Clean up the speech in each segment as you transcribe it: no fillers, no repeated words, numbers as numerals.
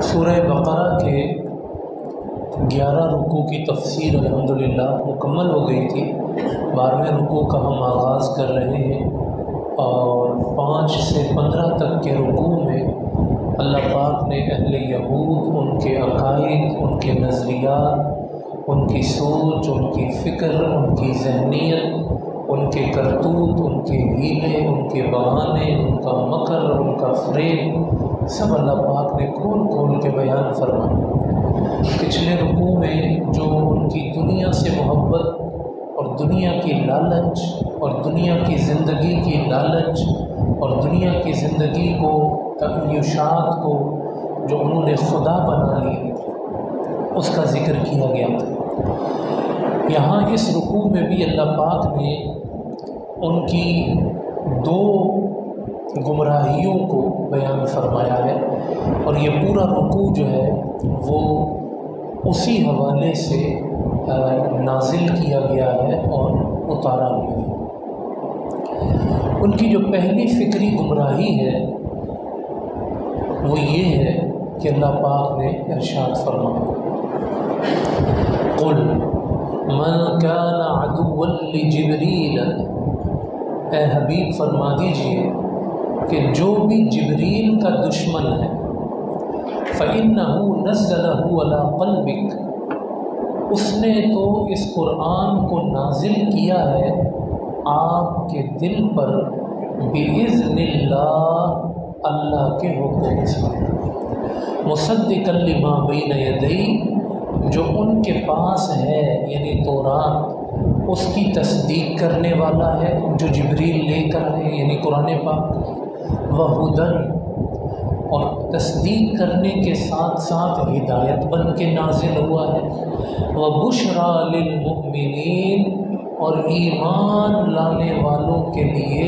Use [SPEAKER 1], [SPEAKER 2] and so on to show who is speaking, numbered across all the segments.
[SPEAKER 1] سورہ بقرہ کے 11 رکوع کی تفسیر الحمدللہ مکمل ہو گئی تھی۔ 12ویں رکوع کا ہم آغاز کر رہے ہیں اور 5 سے 15 تک کے رکوع میں اللہ پاک نے اہل یہود، ان کے عقائد، ان کے نظریات، ان کی سوچ، ان کی فکر، ان کی ذہنیت، ان کے کرتوت، ان کے ہیلے، ان کے بہانے، ان کا مکر، ان کا فریب، سب اللہ پاک نے کھول کھول کے بیان فرمایا۔ پچھلے رکوع میں جو ان کی دنیا سے محبت اور دنیا کی لالچ اور دنیا کی زندگی کی لالچ اور دنیا کی زندگی کو، تعیشات کو جو انہوں نے خدا بنا لی، اس کا ذکر کیا گیا تھا۔ یہاں اس رکوع میں بھی اللہ پاک نے ان کی 2 گمراہیوں کو بیان فرمایا ہے، اور یہ پورا رکوع جو ہے وہ اسی حوالے سے نازل کیا گیا ہے اور اتارا گیا ہے۔ ان کی جو پہلی فکری گمراہی ہے وہ یہ ہے کہ اللہ پاک نے ارشاد فرمایا، قُلْ مَنْ كَانَ عَدُوًّا لِجِبْرِيلَ، اے حبیب فرما دیجئے کہ جو بھی جبریل کا دشمن ہے، فَإِنَّهُ نَزَّلَهُ عَلَىٰ قَلْبِكَ، اس نے تو اس قرآن کو نازل کیا ہے آپ کے دل پر، بِإِذْنِ اللَّهِ، اللہ کے حکم سے، مُصَدِّقًا لِمَا بَيْنَ يَدَيْهِ، جو ان کے پاس ہے یعنی تورات، اس کی تصدیق کرنے والا ہے جو جبریل لے کر آئے یعنی قرآن پاک، وَهُدًى، اور تصدیق کرنے کے ساتھ ساتھ ہدایت بن کے نازل ہوا ہے، وَبُشْرَى لِلْمُؤْمِنِينَ، اور ایمان لانے والوں کے لیے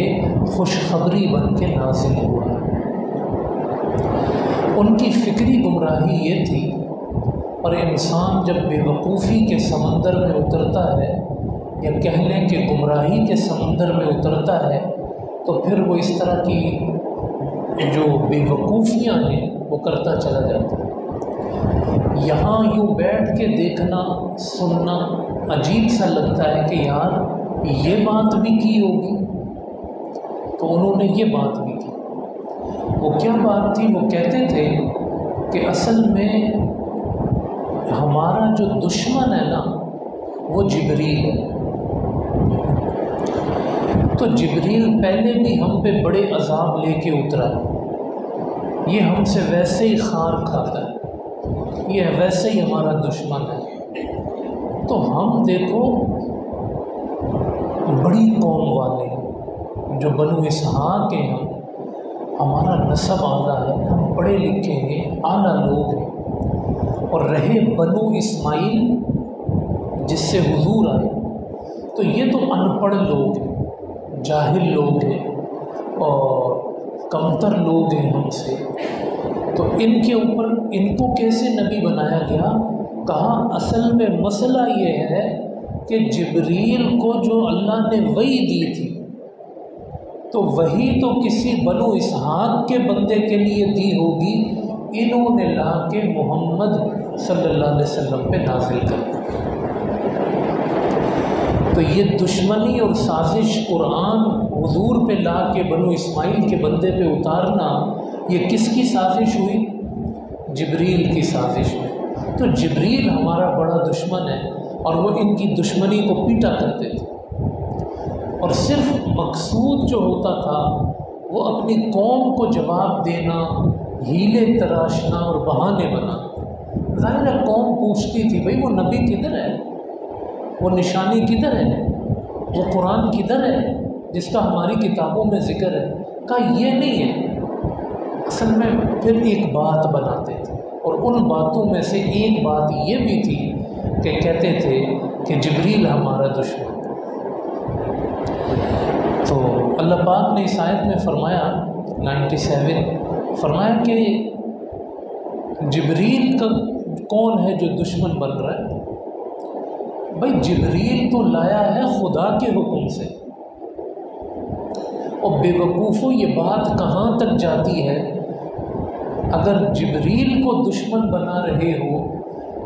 [SPEAKER 1] خوشخبری بن کے نازل ہوا ہے۔ ان کی فکری گمراہی یہ تھی، اور انسان جب بے وقوفی کے سمندر میں اترتا ہے یا کہہ لیں کہ گمراہی کے سمندر میں اترتا ہے، تو پھر وہ اس طرح کی جو بے وقوفیاں ہیں وہ کرتا چلا جاتا ہے۔ یہاں یوں بیٹھ کے دیکھنا سننا عجیب سا لگتا ہے کہ یار یہ بات بھی کی ہوگی، تو انہوں نے یہ بات بھی کی۔ وہ کیا بات تھی؟ وہ کہتے تھے کہ اصل میں ہمارا جو دشمن ہے نا وہ جبریل ہے، تو جبریل پہلے بھی ہم پہ بڑے عذاب لے کے اترا، یہ ہم سے ویسے ہی خار کھاتا ہے، یہ ویسے ہی ہمارا دشمن ہے، تو ہم دیکھو بڑی قوم والے ہیں، جو بنو اسحاق ہیں، ہمارا نسب اعلیٰ ہے، ہم پڑھے لکھے ہیں، اعلیٰ لوگ ہیں، اور رہے بنو اسماعیل جس سے حضور آئے، تو یہ تو ان پڑھ لوگ ہیں، جاہل لوگ ہیں اور کمتر لوگ ہیں ہم سے، تو ان کے اوپر ان کو کیسے نبی بنایا گیا؟ کہا اصل میں مسئلہ یہ ہے کہ جبریل کو جو اللہ نے وحی دی تھی، تو وہی تو کسی بنو اسحاق کے بندے کے لیے دی ہوگی، انہوں نے لا کے محمد صلی اللہ علیہ وسلم پہ نازل کر دی۔ تو یہ دشمنی اور سازش قرآن حضور پہ لا کے بنو اسماعیل کے بندے پہ اتارنا، یہ کس کی سازش ہوئی؟ جبریل کی سازش ہوئی۔ تو جبریل ہمارا بڑا دشمن ہے، اور وہ ان کی دشمنی کو پیٹا کرتے تھے، اور صرف مقصود جو ہوتا تھا وہ اپنی قوم کو جواب دینا، ہیلے تراشنا اور بہانے بنانا۔ ظاہر ہے قوم پوچھتی تھی بھئی وہ نبی کدھر ہے، وہ نشانی کدھر ہے، وہ قرآن کدھر ہے جس کا ہماری کتابوں میں ذکر ہے؟ کہا یہ نہیں ہے۔ اصل میں پھر ایک بات بناتے تھے، اور ان باتوں میں سے ایک بات یہ بھی تھی کہ کہتے تھے کہ جبریل ہمارا دشمن۔ تو اللہ پاک نے اس آیت میں فرمایا 97 فرمایا کہ جبریل کا کون ہے جو دشمن بن رہا ہے؟ بھائی جبریل تو لایا ہے خدا کے حکم سے، اور بے وقوفوں یہ بات کہاں تک جاتی ہے اگر جبریل کو دشمن بنا رہے ہو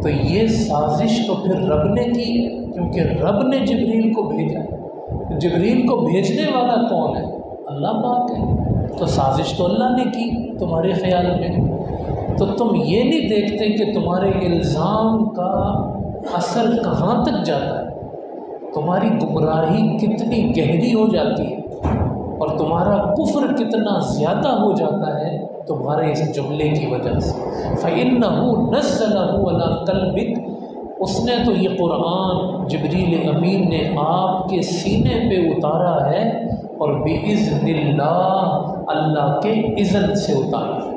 [SPEAKER 1] تو یہ سازش تو پھر رب نے کی ہے، کیونکہ رب نے جبریل کو بھیجا ہے۔ جبریل کو بھیجنے والا کون ہے؟ اللہ پاک ہے، تو سازش تو اللہ نے کی تمہارے خیال میں۔ تو تم یہ نہیں دیکھتے کہ تمہارے الزام کا اثر کہاں تک جاتا ہے، تمہاری گمراہی کتنی گہری ہو جاتی ہے اور تمہارا کفر کتنا زیادہ ہو جاتا ہے تمہارے اس جملے کی وجہ سے۔ فَإِنَّهُ نَزَّلَهُ عَلَىٰ قَلْبِكَ، اس نے تو یہ قرآن جبریل امین نے آپ کے سینے پہ اتارا ہے، اور بِإِذْنِ اللَّهِ، اللہ کے اذن سے اتارا ہے۔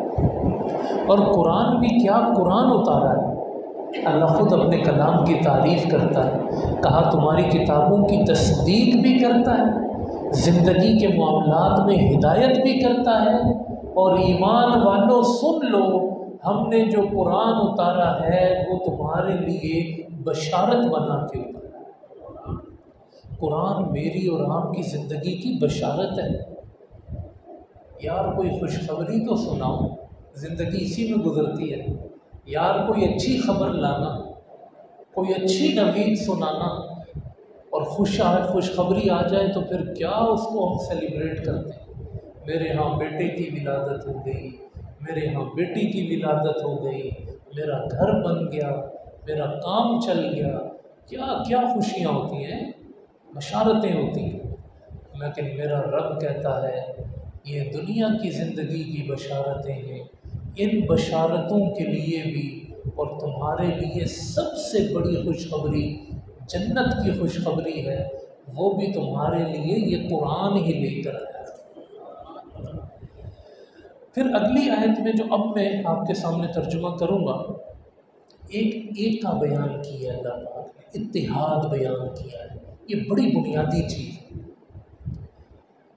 [SPEAKER 1] اور قرآن بھی کیا قرآن اتارا ہے، اللہ خود اپنے کلام کی تعریف کرتا ہے، کہا تمہاری کتابوں کی تصدیق بھی کرتا ہے، زندگی کے معاملات میں ہدایت بھی کرتا ہے، اور ایمان والوں سن لو، ہم نے جو قرآن اتارا ہے وہ تمہارے لیے بشارت بنا کے اتارا ہے۔ قرآن میری اور آپ کی زندگی کی بشارت ہے۔ یار کوئی خوشخبری تو سناؤ، زندگی اسی میں گزرتی ہے۔ یار کوئی اچھی خبر لانا، کوئی اچھی نوید سنانا، اور خوشخبری آ جائے تو پھر کیا اس کو ہم سیلیبریٹ کرتے ہیں۔ میرے ہاں بیٹے کی ولادت ہو گئی، میرے ہاں بیٹی کی ولادت ہو گئی، میرا گھر بن گیا، میرا کام چل گیا، کیا کیا خوشیاں ہوتی ہیں، بشارتیں ہوتی ہیں۔ لیکن میرا رب کہتا ہے یہ دنیا کی زندگی کی بشارتیں ہیں، ان بشارتوں کے لیے بھی اور تمہارے لیے سب سے بڑی خوشخبری جنت کی خوشخبری ہے، وہ بھی تمہارے لیے یہ قرآن ہی لے کر آیا۔ پھر اگلی آیت میں جو اب میں آپ کے سامنے ترجمہ کروں گا، ایک کا بیان کیا ہے اللہ پاک نے، اتحاد بیان کیا ہے، یہ بڑی بنیادی چیز ہے۔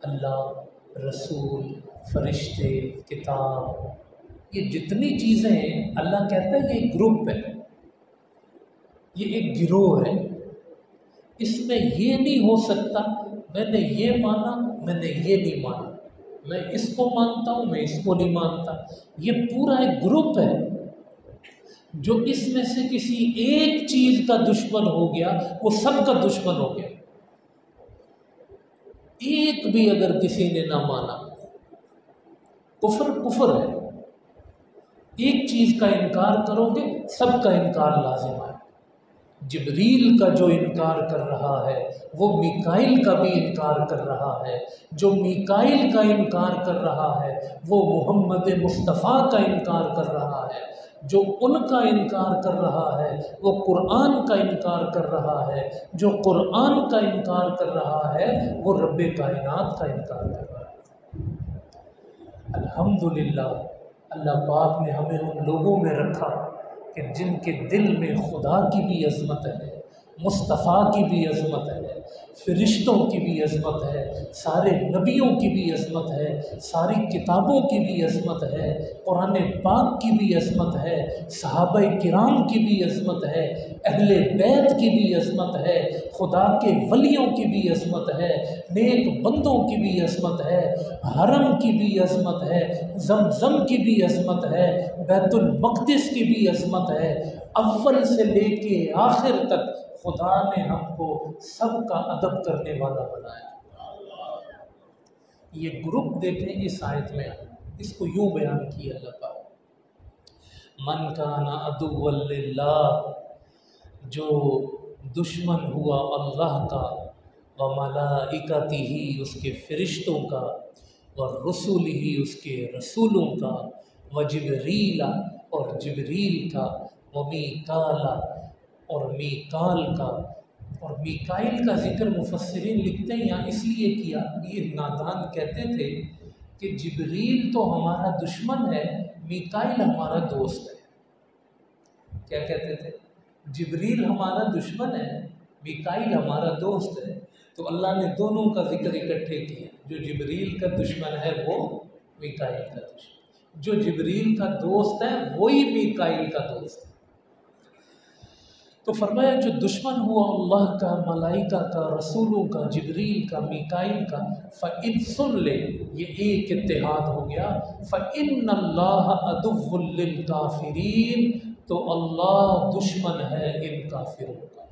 [SPEAKER 1] اللہ، رسول، فرشتے، کتاب، یہ جتنی چیزیں ہیں اللہ کہتا ہے یہ ایک گروپ ہے، یہ ایک گروہ ہے، اس میں یہ نہیں ہو سکتا میں نے یہ مانا میں نے یہ نہیں مانا، میں اس کو مانتا ہوں میں اس کو نہیں مانتا۔ یہ پورا ایک گروپ ہے، جو اس میں سے کسی ایک چیز کا دشمن ہو گیا وہ سب کا دشمن ہو گیا۔ ایک بھی اگر کسی نے نہ مانا، کفر ہے۔ ایک چیز کا انکار کرو گے سب کا انکار لازم ہے۔ جبریل کا جو انکار کر رہا ہے وہ میکائیل کا بھی انکار کر رہا ہے، جو میکائیل کا انکار کر رہا ہے وہ محمد مصطفیٰ کا انکار کر رہا ہے، جو ان کا انکار کر رہا ہے وہ قرآن کا انکار کر رہا ہے، جو قرآن کا انکار کر رہا ہے وہ رب کائنات کا انکار کر رہا ہے۔ الحمدللہ اللہ پاک نے ہمیں ان لوگوں میں رکھا کہ جن کے دل میں خدا کی بھی عظمت ہے، مصطفیٰ کی بھی عظمت ہے، فرشتوں کی بھی عظمت ہے، سارے نبیوں کی بھی عظمت ہے، ساری کتابوں کی بھی عظمت ہے، قرآن پاک کی بھی عظمت ہے، صحابہ کرام کی بھی عظمت ہے، اہل بیت کی بھی عظمت ہے، خدا کے ولیوں کی بھی عظمت ہے، نیک بندوں کی بھی عظمت ہے، حرم کی بھی عظمت ہے، زمزم کی بھی عظمت ہے، بیت المقدس کی بھی عظمت ہے۔ اول سے لے کے آخر تک خدا نے ہم کو سب کا ادب کرنے والا بنایا۔ یہ گروپ دیکھیں اس آیت میں، اس کو یوں بیان کیا اللہ پاک، من کان عدوا للہ، جو دشمن ہوا اللہ کا، وملائکتہ، اس کے فرشتوں کا، ورسولہ، اس کے رسولوں کا، وجبریل، اور جبریل کا، ومیکال، اور میکال کا۔ اور میکائیل کا ذکر مفسرین لکھتے ہیں یہاں اس لیے کیا، یہ نادان کہتے تھے کہ جبریل تو ہمارا دشمن ہے، میکائیل ہمارا دوست ہے۔ کیا کہتے تھے؟ جبریل ہمارا دشمن ہے، میکائیل ہمارا دوست ہے، تو اللہ نے دونوں کا ذکر اکٹھے کیا، جو جبریل کا دشمن ہے وہ میکائیل کا دشمن، جو جبریل کا دوست ہے وہی میکائیل کا دوست ہے۔ تو فرمایا جو دشمن ہوا اللہ کا، ملائکہ کا، رسولوں کا، جبریل کا، میکائیل کا، فَإِن سن لے، یہ ایک اتحاد ہو گیا، فَإِنَّ اللَّهَ عَدُوٌّ لِّلْكَافِرِينَ، تو اللہ دشمن ہے ان کافروں کا۔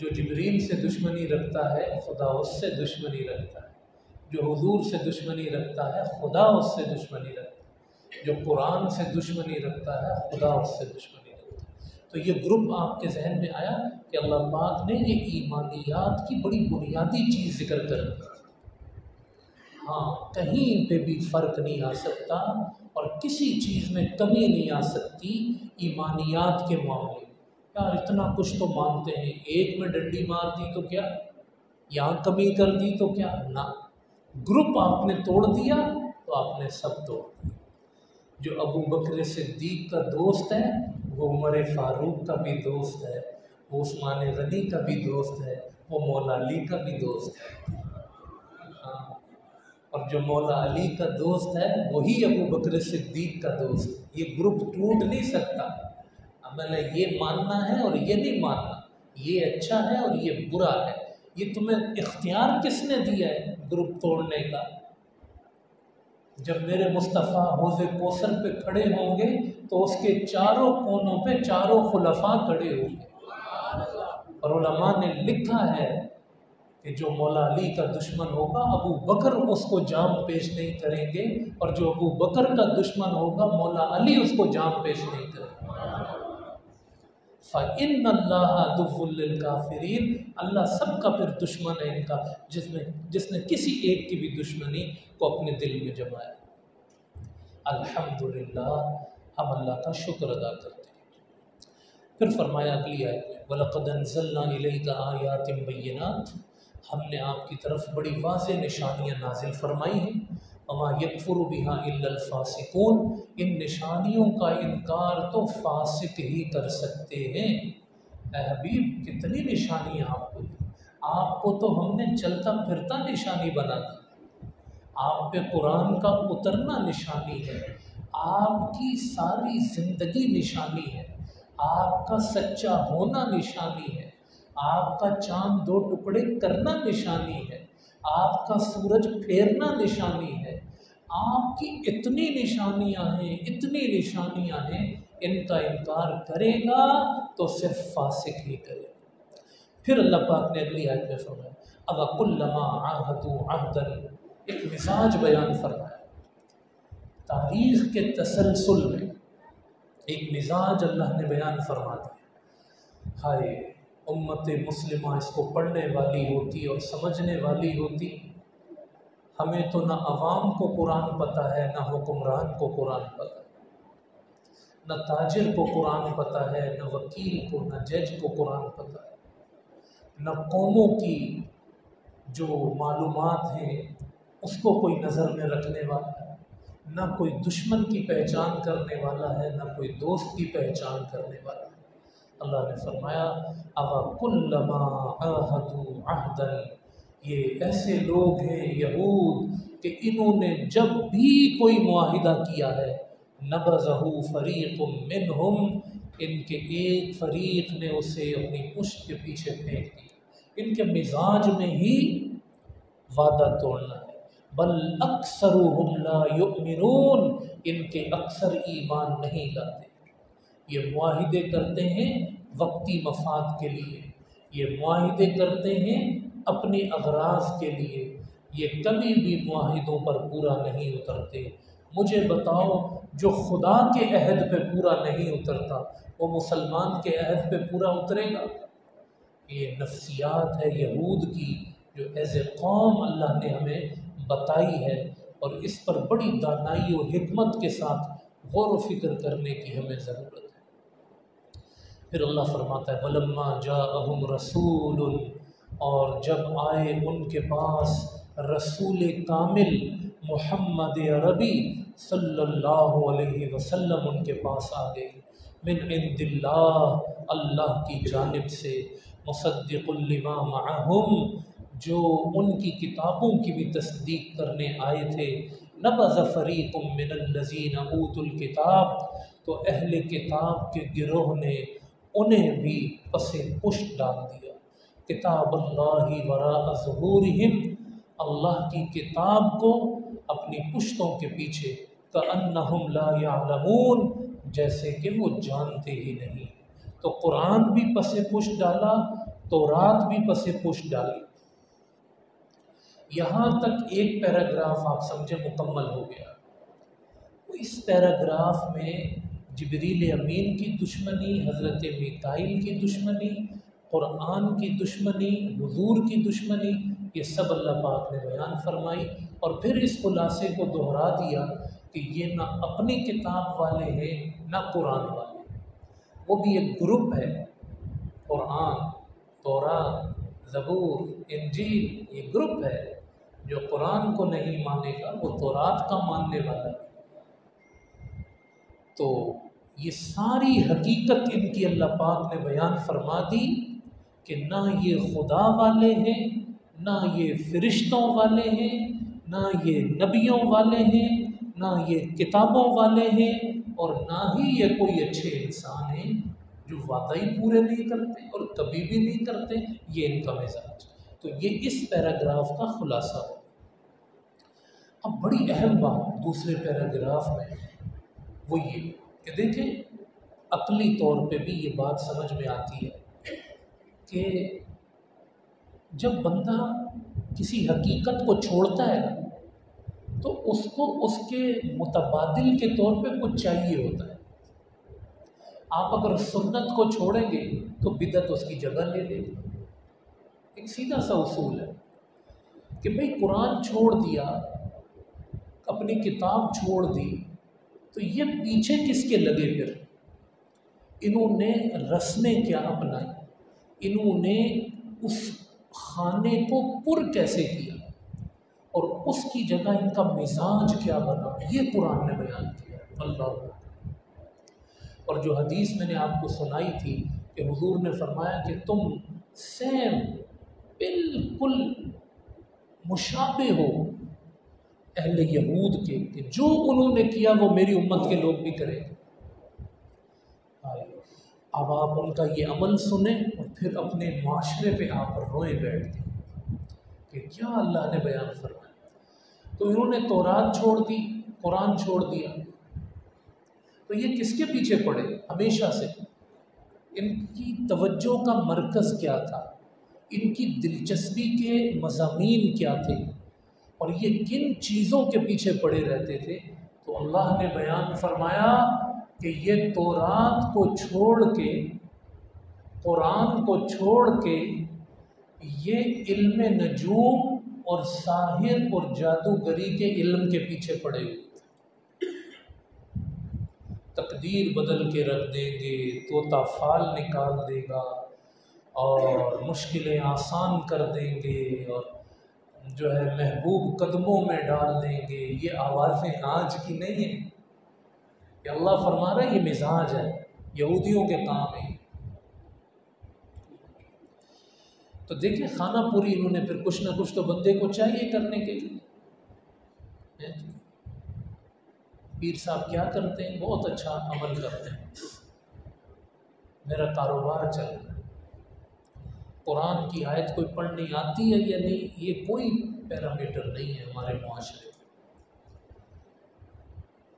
[SPEAKER 1] جو جبریل سے دشمنی رکھتا ہے خدا اس سے دشمنی رکھتا ہے، جو حضور سے دشمنی رکھتا ہے خدا اس سے دشمنی رکھتا ہے، جو قرآن سے دشمنی رکھتا ہے خدا اس سے دشمنی رکھتا ہے۔ تو یہ گروپ آپ کے ذہن میں آیا کہ اللہ پاک نے یہ ایمانیات کی بڑی بنیادی چیز ذکر کر دی۔ ہاں، کہیں پہ بھی فرق نہیں آ سکتا اور کسی چیز میں کمی نہیں آ سکتی ایمانیات کے معاملے میں۔ یار اتنا کچھ تو مانتے ہیں، ایک میں ڈنڈی مار دی تو کیا، یہاں کمی کر دی تو کیا، نہ، گروپ آپ نے توڑ دیا تو آپ نے سب توڑ دیا۔ جو ابو بکر صدیق کا دوست ہے وہ عمر فاروق کا بھی دوست ہے، وہ عثمان غنی کا بھی دوست ہے، وہ مولا علی کا بھی دوست ہے۔ ہاں، اور جو مولا علی کا دوست ہے وہی ابو بکر صدیق کا دوست ہے۔ یہ گروپ ٹوٹ نہیں سکتا۔ اب میں نے یہ ماننا ہے اور یہ نہیں ماننا، یہ اچھا ہے اور یہ برا ہے، یہ تمہیں اختیار کس نے دیا ہے گروپ توڑنے کا؟ جب میرے مصطفیٰ حوض کوثر پہ کھڑے ہوں گے تو اس کے چاروں کونوں پہ چاروں خلفاء کھڑے ہوں گے، اور علماء نے لکھا ہے کہ جو مولا علی کا دشمن ہوگا ابو بکر اس کو جام پیش نہیں کریں گے، اور جو ابو بکر کا دشمن ہوگا مولا علی اس کو جام پیش نہیں کریں گے۔ فَإِنَّ اللَّهَ عَدُوٌّ لِّلْكَافِرِينَ، اللہ سب کا پھر دشمن ہے ان کا، جس نے کسی ایک کی بھی دشمنی کو اپنے دل میں جمایا۔ الحمدللہ، ہم اللہ کا شکر ادا کرتے ہیں۔ پھر فرمایا اگلی آیت میں وَلَقَدْ أَنزَلْنَا إِلَيْكَ آيَاتٍ بَيِّنَاتٍ، ہم نے آپ کی طرف بڑی واضح نشانیاں نازل فرمائی ہیں۔ وَمَا يَكْفُرُ بِهَا إِلَّا الْفَاسِقُونَ، ان نشانیوں کا انکار تو فاسق ہی کر سکتے ہیں۔ اے حبیب کتنی نشانیاں آپ کو دی، آپ کو تو ہم نے چلتا پھرتا نشانی بنا دی، آپ پہ قرآن کا اترنا نشانی ہے، آپ کی ساری زندگی نشانی ہے، آپ کا سچا ہونا نشانی ہے، آپ کا چاند دو ٹکڑے کرنا نشانی ہے، آپ کا سورج پھیرنا نشانی ہے، آپ کی اتنی نشانیاں ہیں، اتنی نشانیاں ہیں، ان کا انکار کرے گا تو صرف فاسق ہی کرے گا۔ پھر اللہ پاک نے اگلی آیت میں فرمایا أَوَكُلَّمَا عَاهَدُوا عَهْدًا، ایک مزاج بیان فرمایا، تاریخ کے تسلسل میں ایک مزاج اللہ نے بیان فرما دیا۔ ہائے امت مسلمہ اس کو پڑھنے والی ہوتی اور سمجھنے والی ہوتی، ہمیں تو نہ عوام کو قرآن پتہ ہے، نہ حکمران کو قرآن پتہ ہے، نہ تاجر کو قرآن پتہ ہے، نہ وکیل کو، نہ جج کو قرآن پتہ ہے، نہ قوموں کی جو معلومات ہیں اس کو کوئی نظر میں رکھنے والا ہے، نہ کوئی دشمن کی پہچان کرنے والا ہے، نہ کوئی دوست کی پہچان کرنے والا ہے۔ اللہ نے فرمایا أَوَكُلَّمَا عَاهَدُوا عَهْدًا، یہ ایسے لوگ ہیں یہود کہ انہوں نے جب بھی کوئی معاہدہ کیا ہے نَبَذَهُ فَرِيقٌ مِّنْهُمْ، ان کے ایک فریق نے اسے اپنی پشت کے پیچھے پھینک دیا۔ ان کے مزاج میں ہی وعدہ توڑنا ہے۔ بل اکثرهم لا یؤمنون، ان کے اکثر ایمان نہیں لاتے۔ یہ معاہدے کرتے ہیں وقتی مفاد کے لیے، یہ معاہدے کرتے ہیں اپنے اغراض کے لیے، یہ کبھی بھی معاہدوں پر پورا نہیں اترتے۔ مجھے بتاؤ جو خدا کے عہد پہ پورا نہیں اترتا وہ مسلمان کے عہد پہ پورا اترے گا؟ یہ نفسیات ہے یہود کی جو ایز اے قوم اللہ نے ہمیں بتائی ہے، اور اس پر بڑی دانائی و حکمت کے ساتھ غور و فکر کرنے کی ہمیں ضرورت ہے۔ پھر اللہ فرماتا ہے وَلَمَّا جَاءَهُمْ رَسُولٌ، اور جب آئے ان کے پاس رسول کامل محمد عربی صلی اللہ علیہ وسلم ان کے پاس آ گئے، من عند اللہ، اللہ کی جانب سے، مصدق لما معہم، جو ان کی کتابوں کی بھی تصدیق کرنے آئے تھے، نبذ فریق من الذین اوتوا الکتاب، تو اہل کتاب کے گروہ نے انہیں بھی پس پشت ڈال دیا۔ کتاب اللہ وراء ظہورہم، اللہ کی کتاب کو اپنی پشتوں کے پیچھے، کأنہم لا یعلمون، جیسے کہ وہ جانتے ہی نہیں۔ تو قرآن بھی پس پشت ڈالا، تورات بھی پس پشت ڈالی۔ یہاں تک ایک پیراگراف آپ سمجھے مکمل ہو گیا۔ اس پیراگراف میں جبریل امین کی دشمنی، حضرت میکائیل کی دشمنی، قرآن کی دشمنی، حضور کی دشمنی، یہ سب اللہ پاک نے بیان فرمائی، اور پھر اس خلاصے کو دہرا دیا کہ یہ نہ اپنی کتاب والے ہیں نہ قرآن والے، وہ بھی ایک گروپ ہے۔ قرآن، تورات، زبور، انجیل، یہ گروپ ہے۔ جو قرآن کو نہیں مانے گا وہ تورات کا ماننے والا ہے۔ تو یہ ساری حقیقت ان کی اللہ پاک نے بیان فرما دی کہ نہ یہ خدا والے ہیں، نہ یہ فرشتوں والے ہیں، نہ یہ نبیوں والے ہیں، نہ یہ کتابوں والے ہیں، اور نہ ہی یہ کوئی اچھے انسان ہیں جو وعدے پورے نہیں کرتے اور کبھی بھی نہیں کرتے۔ یہ ان کا مزاج۔ تو یہ اس پیراگراف کا خلاصہ ہے۔ اب بڑی اہم بات دوسرے پیراگراف میں وہ یہ کہ دیکھیں، عقلی طور پہ بھی یہ بات سمجھ میں آتی ہے کہ جب بندہ کسی حقیقت کو چھوڑتا ہے نا، تو اس کو اس کے متبادل کے طور پہ کچھ چاہیے ہوتا ہے۔ آپ اگر سنت کو چھوڑیں گے تو بدعت اس کی جگہ لے لے گی۔ ایک سیدھا سا اصول ہے کہ بھئی قرآن چھوڑ دیا، اپنی کتاب چھوڑ دی، تو یہ پیچھے کس کے لگے پھر؟ انہوں نے رسمیں کیا اپنائی، انہوں نے اس خانے کو پر کیسے کیا، اور اس کی جگہ ان کا مزاج کیا بنا، یہ قرآن نے بیان کیا۔ اللہ، اور جو حدیث میں نے آپ کو سنائی تھی کہ حضور نے فرمایا کہ تم سیم بالکل مشابہ ہو اہل یہود کے، کہ جو انہوں نے کیا وہ میری امت کے لوگ بھی کریں۔ اب آپ ان کا یہ عمل سنیں اور پھر اپنے معاشرے پہ آپ روئیں بیٹھ کے کہ کیا اللہ نے بیان فرمایا۔ تو انہوں نے تورات چھوڑ دی، قرآن چھوڑ دیا، تو یہ کس کے پیچھے پڑے؟ ہمیشہ سے ان کی توجہ کا مرکز کیا تھا، ان کی دلچسپی کے مضامین کیا تھے، اور یہ کن چیزوں کے پیچھے پڑے رہتے تھے؟ تو اللہ نے بیان فرمایا کہ یہ تورات کو چھوڑ کے، قرآن کو چھوڑ کے، یہ علم نجوم اور ساحر اور جادوگری کے علم کے پیچھے پڑے ہوئے تھے۔ تقدیر بدل کے رکھ دیں گے، طوطا فال نکال دے گا، اور مشکلیں آسان کر دیں گے، اور جو ہے محبوب قدموں میں ڈال دیں گے۔ یہ آوازیں آج کی نہیں ہیں، کہ اللہ فرما رہا ہے یہ مزاج ہے، یہودیوں کے کام ہے۔ تو دیکھیں خانہ پوری انہوں نے پھر کچھ نہ کچھ تو بندے کو چاہیے کرنے کے لیے۔ پیر صاحب کیا کرتے ہیں؟ بہت اچھا عمل کرتے ہیں، میرا کاروبار چل رہا ہے، قرآن کی آیت کوئی پڑھنی آتی ہے یا نہیں، یہ کوئی پیرامیٹر نہیں ہے ہمارے معاشرے میں۔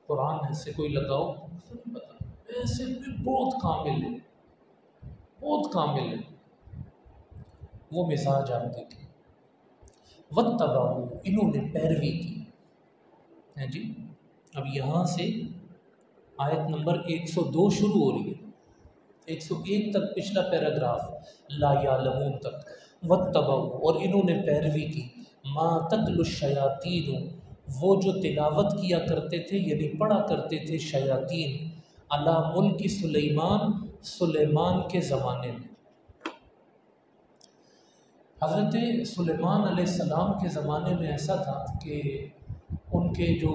[SPEAKER 1] قرآن سے کوئی لگاؤ نہیں پتا، ایسے بھی بہت کامل ہے، بہت کامل ہے۔ وہ مزاج آپ دیکھیں، واتبعوا، انہوں نے پیروی کی ہے جی۔ اب یہاں سے آیت نمبر 102 شروع ہو رہی ہے، 101 تک پچھلا پیراگراف، لا یعلمون تک۔ واتبعوا، اور انہوں نے پیروی کی، ما تتلو الشیاطین، وہ جو تلاوت کیا کرتے تھے یعنی پڑھا کرتے تھے شیاطین، علی ملک سلیمان، سلیمان کے زمانے میں۔ حضرت سلیمان علیہ السلام کے زمانے میں ایسا تھا کہ ان کے جو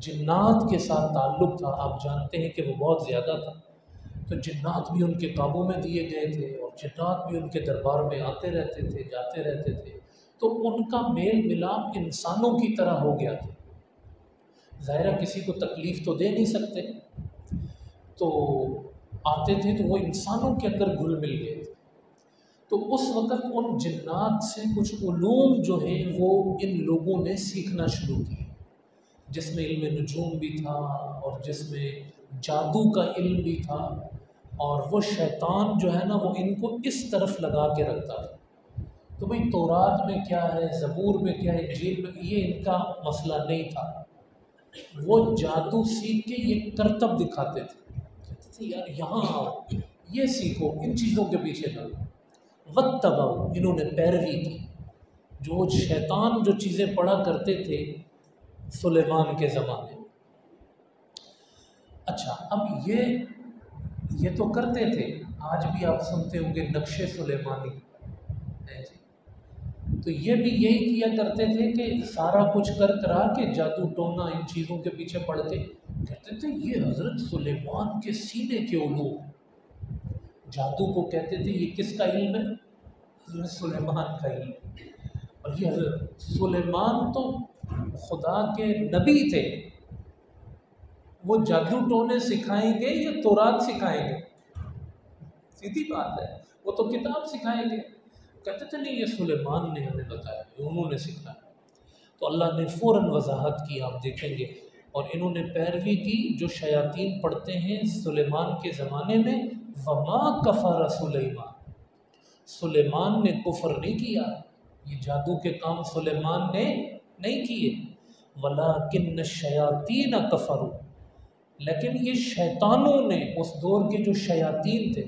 [SPEAKER 1] جنات کے ساتھ تعلق تھا، آپ جانتے ہیں کہ وہ بہت زیادہ تھا، تو جنات بھی ان کے قابو میں دیے گئے تھے، اور جنات بھی ان کے دربار میں آتے رہتے تھے، جاتے رہتے تھے، تو ان کا میل ملاپ انسانوں کی طرح ہو گیا تھا۔ ظاہرہ کسی کو تکلیف تو دے نہیں سکتے، تو آتے تھے تو وہ انسانوں کے اندر گھل مل گئے تھے۔ تو اس وقت ان جنات سے کچھ علوم جو ہیں وہ ان لوگوں نے سیکھنا شروع کیے، جس میں علم نجوم بھی تھا اور جس میں جادو کا علم بھی تھا، اور وہ شیطان جو ہے نا وہ ان کو اس طرف لگا کے رکھتا تھا۔ تو بھئی تورات میں کیا ہے، زبور میں کیا ہے، انجیل میں، یہ ان کا مسئلہ نہیں تھا۔ وہ جادو سیکھ کے یہ کرتب دکھاتے تھے، کہتے تھے یار یہاں آؤ، یہ سیکھو، ان چیزوں کے پیچھے نہ لگو۔ واتبعوا، انہوں نے پیروی کی، جو شیطان جو چیزیں پڑھا کرتے تھے سلیمان کے زمانے میں۔ اچھا، اب یہ تو کرتے تھے، آج بھی آپ سنتے ہوں گے نقش سلیمانی ہے جی، تو یہ بھی یہی کیا کرتے تھے کہ سارا کچھ کرا کے جادو ٹونا ان چیزوں کے پیچھے پڑتے، کہتے تھے یہ حضرت سلیمان کے سینے کے علوم ہیں۔ جادو کو کہتے تھے یہ کس کا علم ہے؟ حضرت سلیمان کا علم ہے۔ اور یہ حضرت سلیمان تو خدا کے نبی تھے، وہ جادو ٹونے سکھائیں گے یا تورات سکھائیں گے؟ سیدھی بات ہے، وہ تو کتاب سکھائیں گے۔ کہتے تھے نہیں، یہ سلیمان نے ہمیں بتایا، انہوں نے سکھایا۔ تو اللہ نے فوراً وضاحت کی، آپ دیکھیں گے، اور انہوں نے پیروی کی جو شیاطین پڑھتے ہیں سلیمان کے زمانے میں۔ وما کفر سلیمان، سلیمان نے کفر نہیں کیا، یہ جادو کے کام سلیمان نے نہیں کیے۔ ولیکن الشیاطین کفروا، لیکن یہ شیطانوں نے، اس دور کے جو شیاطین تھے۔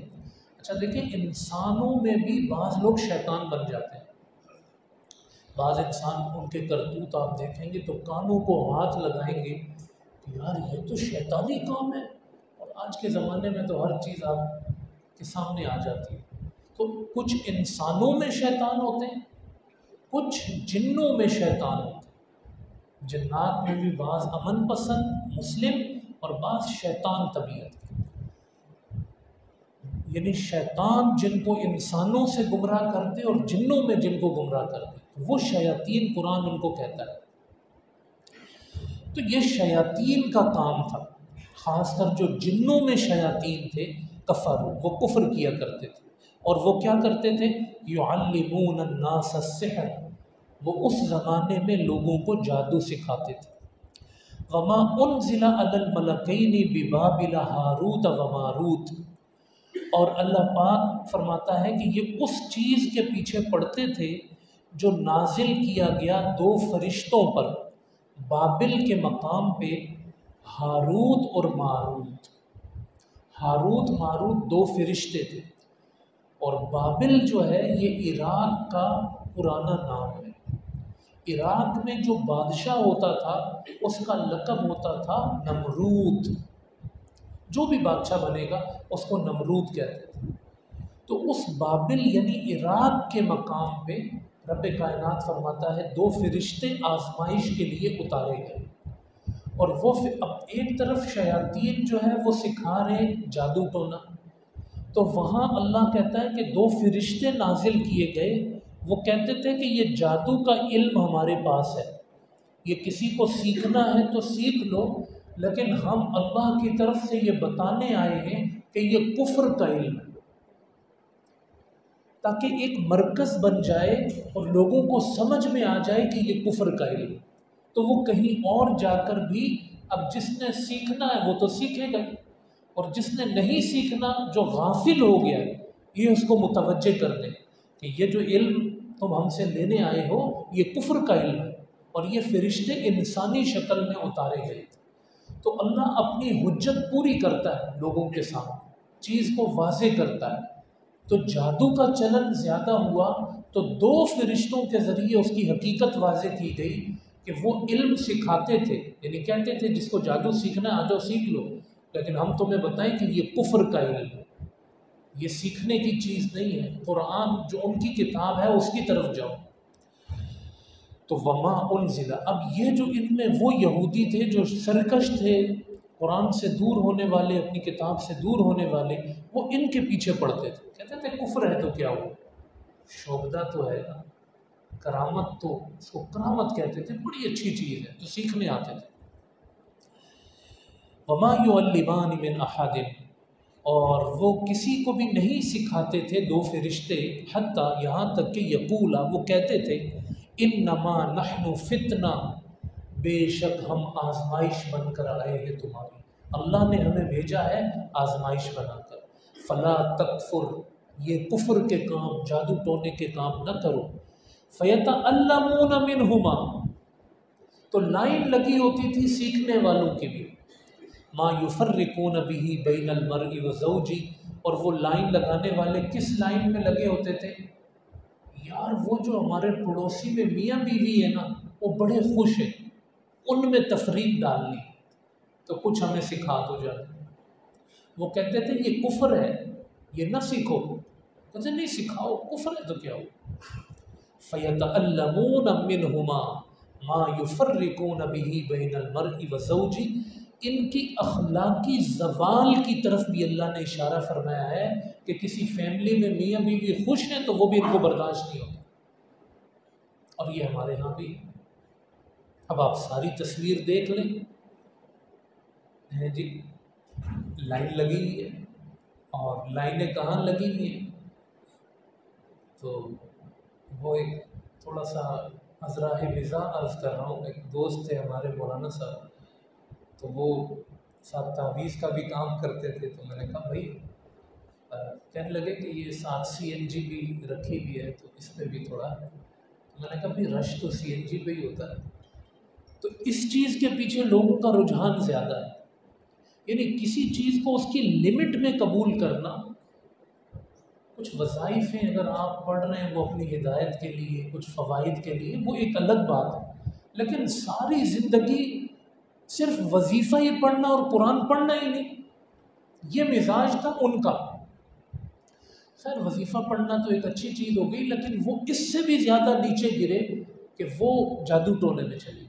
[SPEAKER 1] اچھا دیکھیں، انسانوں میں بھی بعض لوگ شیطان بن جاتے ہیں۔ بعض انسان ان کے کرتوت آپ دیکھیں گے تو کانوں کو ہاتھ لگائیں گے کہ یار یہ تو شیطانی کام ہے، اور آج کے زمانے میں تو ہر چیز آپ کے سامنے آ جاتی ہے۔ تو کچھ انسانوں میں شیطان ہوتے ہیں، کچھ جنوں میں شیطان ہوتے ہیں۔ جنات میں بھی بعض امن پسند مسلم اور بعض شیطان طبیعت کے، یعنی شیطان جن کو انسانوں سے گمراہ کرتے اور جنوں میں جن کو گمراہ کرتے، وہ شیاطین قرآن ان کو کہتا ہے۔ تو یہ شیاطین کا کام تھا، خاص کر جو جنوں میں شیاطین تھے کفر، وہ کفر کیا کرتے تھے، اور وہ کیا کرتے تھے؟ یعلمون الناس السحر، وہ اس زمانے میں لوگوں کو جادو سکھاتے تھے۔ وما انزل علی الملکین ببابل ہاروت و ماروت، اور اللہ پاک فرماتا ہے کہ یہ اس چیز کے پیچھے پڑتے تھے جو نازل کیا گیا دو فرشتوں پر، بابل کے مقام پہ ہاروت اور ماروت۔ ہاروت ماروت دو فرشتے تھے، اور بابل جو ہے یہ عراق کا پرانا نام ہے۔ عراق میں جو بادشاہ ہوتا تھا اس کا لقب ہوتا تھا نمرود، جو بھی بادشاہ بنے گا اس کو نمرود کہتے تھے۔ تو اس بابل یعنی عراق کے مقام پہ رب کائنات فرماتا ہے دو فرشتے آزمائش کے لیے اتارے گئے، اور وہ اب ایک طرف شیاطین جو ہے وہ سکھا رہے جادو ٹونا، تو وہاں اللہ کہتا ہے کہ دو فرشتے نازل کیے گئے، وہ کہتے تھے کہ یہ جادو کا علم ہمارے پاس ہے، یہ کسی کو سیکھنا ہے تو سیکھ لو، لیکن ہم اللہ کی طرف سے یہ بتانے آئے ہیں کہ یہ کفر کا علم ہے، تاکہ ایک مرکز بن جائے اور لوگوں کو سمجھ میں آ جائے کہ یہ کفر کا علم ہے۔ تو وہ کہیں اور جا کر بھی اب جس نے سیکھنا ہے وہ تو سیکھے گا، اور جس نے نہیں سیکھنا جو غافل ہو گیا یہ اس کو متوجہ کر دیں کہ یہ جو علم تم ہم سے لینے آئے ہو یہ کفر کا علم ہے، اور یہ فرشتے انسانی شکل میں اتارے گئے تھے۔ تو اللہ اپنی حجت پوری کرتا ہے لوگوں کے سامنے، چیز کو واضح کرتا ہے۔ تو جادو کا چلن زیادہ ہوا تو دو فرشتوں کے ذریعے اس کی حقیقت واضح کی گئی کہ وہ علم سکھاتے تھے، یعنی کہتے تھے جس کو جادو سیکھنا ہے آ جاؤ سیکھ لو، لیکن ہم تمہیں بتائیں کہ یہ کفر کا علم ہے، یہ سیکھنے کی چیز نہیں ہے، قرآن جو ان کی کتاب ہے اس کی طرف جاؤ۔ تو وما انزل، اب یہ جو ان میں وہ یہودی تھے جو سرکش تھے، قرآن سے دور ہونے والے، اپنی کتاب سے دور ہونے والے، وہ ان کے پیچھے پڑتے تھے، کہتے تھے کفر ہے تو کیا ہوا، شوبدہ تو ہے نا، کرامت تو اس کو کرامت کہتے تھے، بڑی اچھی چیز ہے، تو سیکھنے آتے تھے۔ وما یعلمان من احد، اور وہ کسی کو بھی نہیں سکھاتے تھے دو فرشتے، حتیٰ یہاں تک کہ یقولا وہ کہتے تھے انما نحن فتنہ، بے شک ہم آزمائش بن کر آئے ہیں تمہاری، اللہ نے ہمیں بھیجا ہے آزمائش بنا کر، فلا تکفر، یہ کفر کے کام، جادو ٹونے کے کام نہ کرو، فیتعلمون منہما، تو لائن لگی ہوتی تھی سیکھنے والوں کی بھی، ما یفرقون بہ بین المرء وزوجہ، اور وہ لائن لگانے والے کس لائن میں لگے ہوتے تھے؟ یار وہ جو ہمارے پڑوسی میں میاں بیوی ہے نا، وہ بڑے خوش ہیں، ان میں تفریق ڈالنی، تو کچھ ہمیں سکھا دو جانا۔ وہ کہتے تھے یہ کفر ہے، یہ نہ سیکھو، کہتے نہیں سکھاؤ، کفر ہے تو کیا ہو۔ فَيَتَعَلَّمُونَ مِنْهُمَا مَا يُفَرِّقُونَ بِهِ بَيْنَ الْمَرْءِ وَزَوْجِهِ، ان کی اخلاقی زوال کی طرف بھی اللہ نے اشارہ فرمایا ہے کہ کسی فیملی میں میاں بیوی خوش ہیں تو وہ بھی ان کو برداشت نہیں ہوتا، اور یہ ہمارے ہاں بھی۔ اب آپ ساری تصویر دیکھ لیں، ہے جی لائن لگی ہوئی ہے، اور لائنیں کہاں لگی ہوئی ہیں؟ تو وہ ایک تھوڑا سا ازراہ مزاح عرض کر رہا ہوں، ایک دوست تھے ہمارے مولانا صاحب، تو وہ ساتھ تعویذ کا بھی کام کرتے تھے، تو میں نے کہا بھائی کہنے لگے کہ یہ ساتھ CNG بھی رکھی ہوئی ہے تو اس پہ بھی تھوڑا، میں نے کہا بھائی رش تو CNG پہ ہی ہوتا ہے۔ تو اس چیز کے پیچھے لوگوں کا رجحان زیادہ ہے، یعنی کسی چیز کو اس کی لمٹ میں قبول کرنا۔ کچھ وظائف ہیں اگر آپ پڑھ رہے ہیں وہ اپنی ہدایت کے لیے، کچھ فوائد کے لیے، وہ ایک الگ بات ہے، لیکن ساری زندگی صرف وظیفہ ہی پڑھنا اور قرآن پڑھنا ہی نہیں، یہ مزاج تھا ان کا۔ خیر وظیفہ پڑھنا تو ایک اچھی چیز ہو گئی، لیکن وہ اس سے بھی زیادہ نیچے گرے کہ وہ جادو ٹونے میں چلی،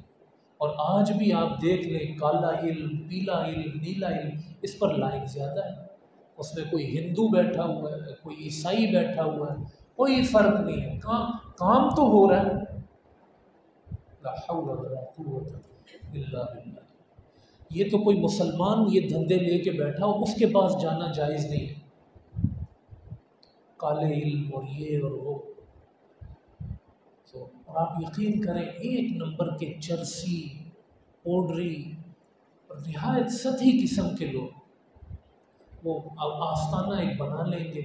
[SPEAKER 1] اور آج بھی آپ دیکھ لیں کالا علم، پیلا علم، نیلا علم، اس پر لائن زیادہ ہے، اس میں کوئی ہندو بیٹھا ہوا ہے، کوئی عیسائی بیٹھا ہوا ہے، کوئی فرق نہیں ہے، کام تو ہو رہا ہے۔ لا حول ولا قوت الا باللہ، یہ تو کوئی مسلمان یہ دھندے لے کے بیٹھا ہو، اس کے پاس جانا جائز نہیں ہے، کالے علم اور یہ اور وہ۔ تو اور آپ یقین کریں ایک نمبر کے چرسی، پوڈری اور نہایت سطحی قسم کے لوگ، وہ آستانہ ایک بنا لیں گے،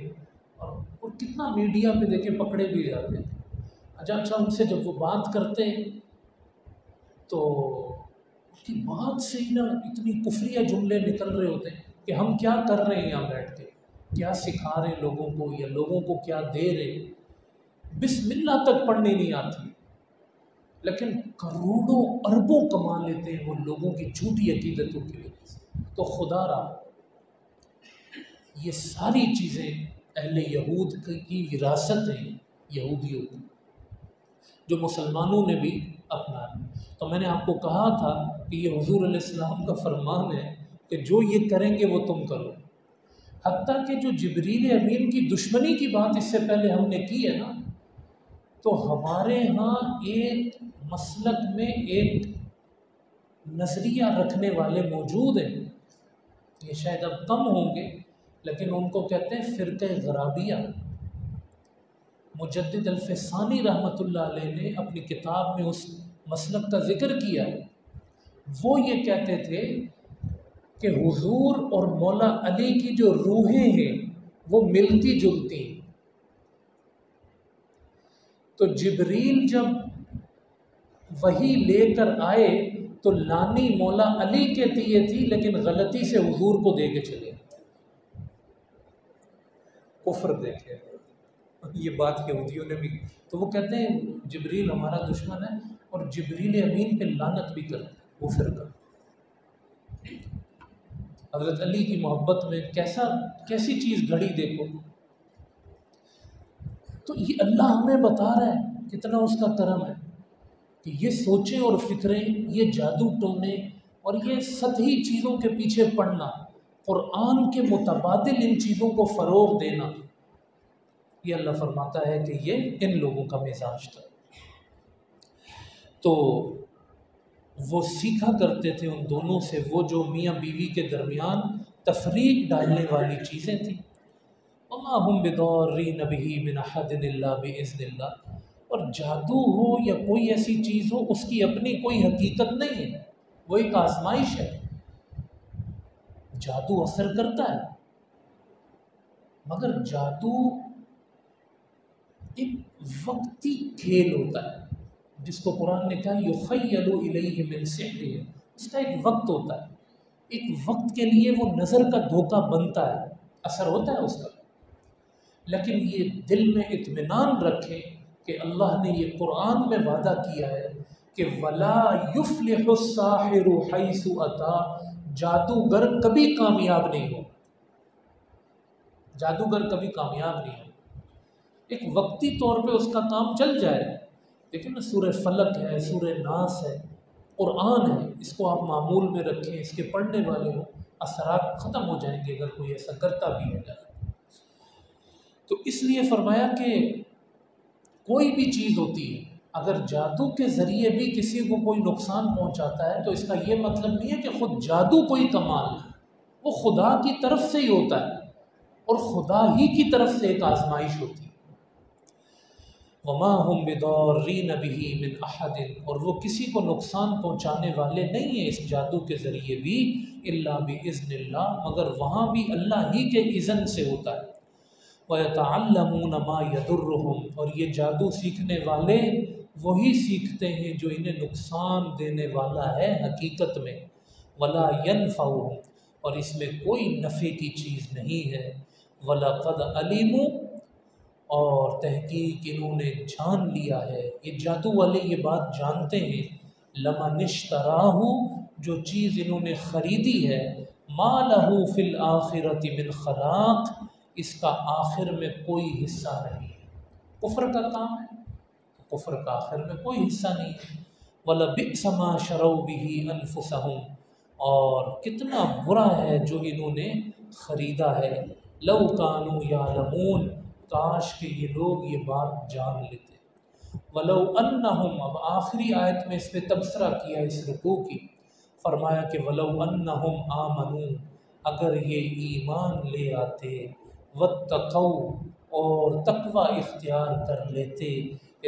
[SPEAKER 1] اور کتنا میڈیا پہ دیکھیں پکڑے بھی جاتے ہیں۔ اچھا ان سے جب وہ بات کرتے ہیں تو اس کی بات سے ہی نا اتنی کفریہ جملے نکل رہے ہوتے ہیں کہ ہم کیا کر رہے ہیں یہاں بیٹھ کے، کیا سکھا رہے ہیں لوگوں کو، یا لوگوں کو کیا دے رہے، بسم اللہ تک پڑھنی نہیں آتی، لیکن کروڑوں اربوں کما لیتے ہیں وہ لوگوں کی جھوٹی عقیدتوں کی وجہ سے۔ تو خدا را یہ ساری چیزیں اہل یہود کی وراثت ہیں، یہودیوں کی، جو مسلمانوں نے بھی اپنا لی۔ تو میں نے آپ کو کہا تھا کہ یہ حضور علیہ السلام کا فرمان ہے کہ جو یہ کریں گے وہ تم کرو، حتیٰ کہ جو جبریل امین کی دشمنی کی بات اس سے پہلے ہم نے کی ہے نا، تو ہمارے ہاں ایک مسلک میں ایک نظریہ رکھنے والے موجود ہیں، یہ شاید اب کم ہوں گے، لیکن ان کو کہتے ہیں فرقہ غرابیہ۔ مجدد الفسانی رحمۃ اللہ علیہ نے اپنی کتاب میں اس مسلک کا ذکر کیا، وہ یہ کہتے تھے کہ حضور اور مولا علی کی جو روحیں ہیں وہ ملتی جلتی ہیں، تو جبریل جب وحی لے کر آئے تو لانی مولا علی کے دیے تھی، لیکن غلطی سے حضور کو دے کے چلے، کفر دیکھے، یہ بات یہودیوں نے بھی، تو وہ کہتے ہیں جبریل ہمارا دشمن ہے، اور جبریل امین پہ لعنت بھی کرتے ہیں وہ فرقہ۔ حضرت علی کی محبت میں کیسی چیز گھڑی دیکھو۔ تو یہ اللہ ہمیں بتا رہا ہے کتنا اس کا کرم ہے کہ یہ سوچیں اور فکریں، یہ جادو ٹونے اور یہ سطحی چیزوں کے پیچھے پڑنا، قرآن کے متبادل ان چیزوں کو فروغ دینا، یہ اللہ فرماتا ہے کہ یہ ان لوگوں کا مزاج تھا۔ تو وہ سیکھا کرتے تھے ان دونوں سے، وہ جو میاں بیوی کے درمیان تفریق ڈالنے والی چیزیں تھیں۔ وما هم بضارین بہ من احد الا باذن اللہ، اور جادو ہو یا کوئی ایسی چیز ہو، اس کی اپنی کوئی حقیقت نہیں ہے، وہ ایک آزمائش ہے۔ جادو اثر کرتا ہے، مگر جادو ایک وقتی کھیل ہوتا ہے، جس کو قرآن نے کہا یخیل الیہ من سحرہ، اس کا ایک وقت ہوتا ہے، ایک وقت کے لیے وہ نظر کا دھوکہ بنتا ہے، اثر ہوتا ہے اس کا۔ لیکن یہ دل میں اطمینان رکھیں کہ اللہ نے یہ قرآن میں وعدہ کیا ہے کہ وَلَا يُفْلِحُ السَّاحِرُ حَيْثُ أَتَىٰ، جادوگر کبھی کامیاب نہیں ہو، جادوگر کبھی کامیاب نہیں ہو۔ ایک وقتی طور پہ اس کا کام چل جائے، دیکھیں نا، سورہ فلق ہے، سورہ ناس ہے، قرآن ہے، اس کو آپ معمول میں رکھیں، اس کے پڑھنے والے ہوں، اثرات ختم ہو جائیں گے اگر کوئی ایسا کرتا بھی ہے جائے۔ تو اس لیے فرمایا کہ کوئی بھی چیز ہوتی ہے، اگر جادو کے ذریعے بھی کسی کو کوئی نقصان پہنچاتا ہے تو اس کا یہ مطلب نہیں ہے کہ خود جادو کوئی کمال ہے، وہ خدا کی طرف سے ہی ہوتا ہے، اور خدا ہی کی طرف سے ایک آزمائش ہوتی ہے۔ وما هم بضارین بہ من احد، اور وہ کسی کو نقصان پہنچانے والے نہیں ہیں اس جادو کے ذریعے بھی، الا باذن اللہ، مگر وہاں بھی اللہ ہی کے اذن سے ہوتا ہے۔ وَيَتَعَلَّمُونَ مَا يَضُرُّهُمْ، اور یہ جادو سیکھنے والے وہی سیکھتے ہیں جو انہیں نقصان دینے والا ہے حقیقت میں، وَلَا يَنْفَعُهُمْ، اور اس میں کوئی نفع کی چیز نہیں ہے۔ وَلَقَدْ عَلِمُوا، اور تحقیق انہوں نے جان لیا ہے، یہ جادو والے یہ بات جانتے ہیں، لَمَنِ اشْتَرَاهُ، جو چیز انہوں نے خریدی ہے، مَا لَهُ فِي الْآخِرَةِ مِنْ خَلَاقٍ، اس کا آخر میں کوئی حصہ نہیں ہے۔ کفر کا کام ہے، کفر کا آخر میں کوئی حصہ نہیں ہے۔ وَلَبِئْسَ مَا شَرَوْا بِهِ أَنفُسَهُمْ، اور کتنا برا ہے جو انہوں نے خریدا ہے، لَوْ كَانُوا يَعْلَمُونَ، کاش کہ یہ لوگ یہ بات جان لیتے۔ وَلَوْ أَنَّهُمْ، اب آخری آیت میں اس پہ تبصرہ کیا اس رکوع کی، فرمایا کہ وَلَوْ أَنَّهُمْ آمَنُوا، اگر یہ ایمان لے آتے، وَاتَّقَوْا، اور تقوی اختیار کر لیتے،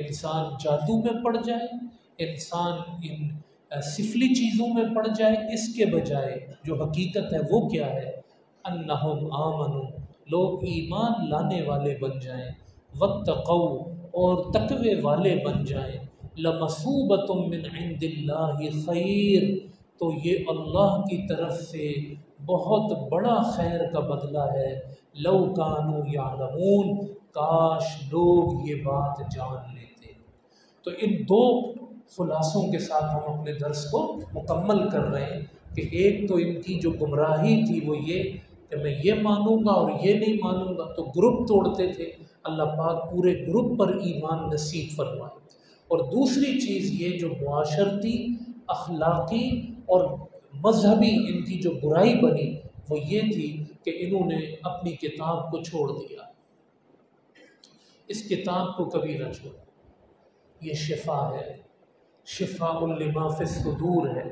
[SPEAKER 1] انسان جادو میں پڑ جائے، انسان ان سفلی چیزوں میں پڑ جائے، اس کے بجائے جو حقیقت ہے وہ کیا ہے، انہم آمنو، لوگ ایمان لانے والے بن جائیں، واتقوا، اور تقوی والے بن جائیں، لمثوبۃ من عند اللہ خیر، تو یہ اللہ کی طرف سے بہت بڑا خیر کا بدلہ ہے، لو کانوا یعلمون، کاش لوگ یہ بات جان لیتے۔ تو ان دو خلاصوں کے ساتھ ہم اپنے درس کو مکمل کر رہے ہیں کہ ایک تو ان کی جو گمراہی تھی وہ یہ کہ میں یہ مانوں گا اور یہ نہیں مانوں گا، تو گروپ توڑتے تھے، اللہ پاک پورے گروپ پر ایمان نصیب فرمائے۔ اور دوسری چیز یہ جو معاشرتی، اخلاقی اور مذہبی ان کی جو برائی بنی وہ یہ تھی کہ انہوں نے اپنی کتاب کو چھوڑ دیا۔ اس کتاب کو کبھی نہ چھوڑیں، یہ شفا ہے، شفاء لما فی الصدور ہے،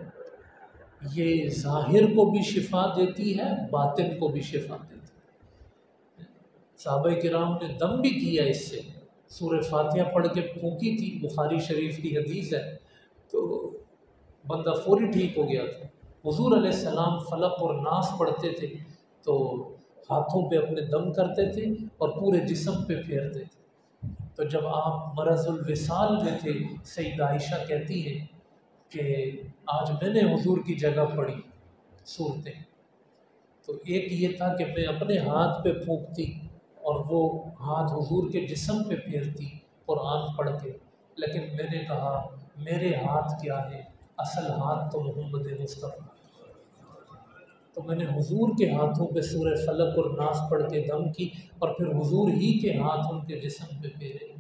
[SPEAKER 1] یہ ظاہر کو بھی شفا دیتی ہے، باطن کو بھی شفا دیتی ہے۔ صحابہ کرام نے دم بھی کیا اس سے، سورہ فاتحہ پڑھ کے پھونکی تھی، بخاری شریف کی حدیث ہے، تو بندہ فوری ٹھیک ہو گیا تھا۔ حضور علیہ السلام فلق اور ناس پڑھتے تھے تو ہاتھوں پہ اپنے دم کرتے تھے اور پورے جسم پہ پھیرتے تھے۔ تو جب آپ مرض الوصال میں تھے، سیدہ عائشہ کہتی ہیں کہ آج میں نے حضور کی جگہ پڑھی صورتیں، تو ایک یہ تھا کہ میں اپنے ہاتھ پہ پھونکتی اور وہ ہاتھ حضور کے جسم پہ پھیرتی قرآن پڑھ کے، لیکن میں نے کہا میرے ہاتھ کیا ہے، اصل ہاتھ تو محمد مصطفیٰ، تو میں نے حضور کے ہاتھوں پہ سورہ فلق اور ناس پڑھ کے دم کی اور پھر حضور ہی کے ہاتھ ان کے جسم پہ پھیرے۔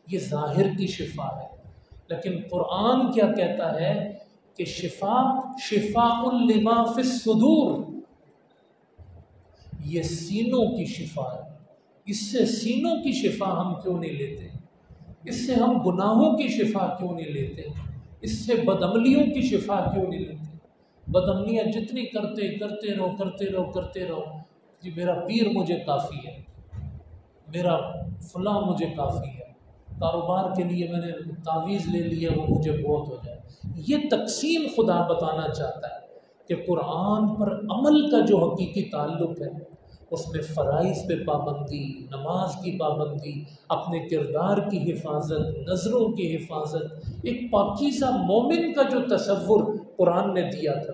[SPEAKER 1] یہ ظاہر کی شفا ہے، لیکن قرآن کیا کہتا ہے کہ شفاء لما فی الصدور، یہ سینوں کی شفا ہے۔ اس سے سینوں کی شفا ہم کیوں نہیں لیتے؟ اس سے ہم گناہوں کی شفا کیوں نہیں لیتے؟ اس سے بدعملیوں کی شفا کیوں نہیں لیتے؟ بدعملیاں جتنی کرتے رہو جی میرا پیر مجھے کافی ہے، میرا فلاں مجھے کافی ہے، کاروبار کے لیے میں نے تعویذ لے لی ہے وہ مجھے بہت ہو جائے۔ یہ تقسیم خدا بتانا چاہتا ہے کہ قرآن پر عمل کا جو حقیقی تعلق ہے اس میں فرائض پہ پابندی، نماز کی پابندی، اپنے کردار کی حفاظت، نظروں کی حفاظت، ایک پاکیزہ مومن کا جو تصور قرآن نے دیا تھا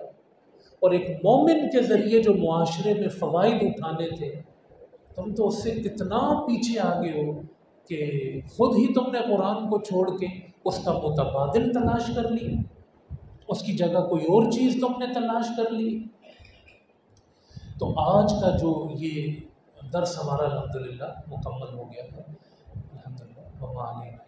[SPEAKER 1] اور ایک مومن کے ذریعے جو معاشرے میں فوائد اٹھانے تھے، تم تو اس سے کتنا پیچھے آگے ہو کہ خود ہی تم نے قرآن کو چھوڑ کے اس کا متبادل تلاش کر لی، اس کی جگہ کوئی اور چیز تم نے تلاش کر لی۔ تو آج کا جو یہ درس ہمارا الحمدللہ مکمل ہو گیا ہے، الحمدللہ وما علینا۔